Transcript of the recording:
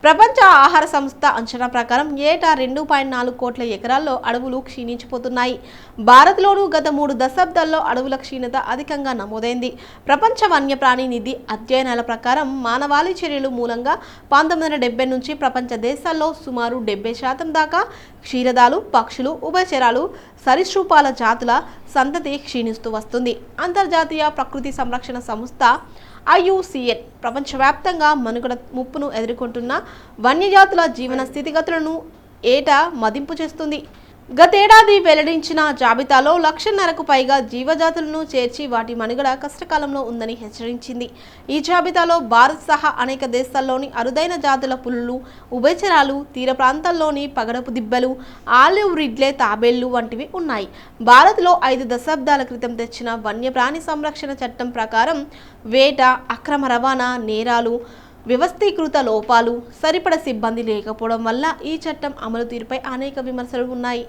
ప్రపంచ ఆహార సంస్థ అంచనా ప్రకారం ఏటా 2.4 కోట్ల ఎకరాల్లో అడవులు క్షీణించిపోతున్నాయి. భారత్లోనూ గత 3 దశాబ్దాల్లో అడవుల క్షీణత అధికంగా నమోదైంది. ప్రపంచ వన్యప్రాణి నిధి అధ్యయనాల ప్రకారం మానవాళి చర్యలు మూలంగా 1970 నుంచి ప్రపంచ దేశాల్లో సుమారు 70% దాకా క్షీరదాలు, పక్షులు, ఉభయచరాలు, సరీసృపాల జాతుల సంతతి క్షీణిస్తూ వస్తుంది. అంతర్జాతీయ ప్రకృతి సంరక్షణ సంస్థ IUCN ప్రపంచవ్యాప్తంగా మనుగడ ముప్పును ఎదుర్కొంటున్న వన్యజాతుల జీవన స్థితిగతులను ఏటా మదింపు చేస్తుంది. గతేడాది వెల్లడించిన జాబితాలో 1,500,000కు పైగా జీవజాతులను చేర్చి వాటి మనుగడ కష్టకాలంలో ఉందని హెచ్చరించింది. ఈ జాబితాలో భారత్ సహా అనేక దేశాల్లోని అరుదైన జాతుల పులులు, ఉభయచరాలు, తీర ప్రాంతాల్లోని పగడపు దిబ్బలు, ఆలివ్ రిడ్లే తాబేళ్లు వంటివి ఉన్నాయి. భారత్లో 5 దశాబ్దాల క్రితం తెచ్చిన వన్యప్రాణి సంరక్షణ చట్టం ప్రకారం వేట, అక్రమ రవాణా, నేరాలు, వ్యవస్థీకృత లోపాలు, సరిపడ సిబ్బంది లేకపోవడం వల్ల ఈ చట్టం అమలు తీరుపై అనేక విమర్శలు ఉన్నాయి.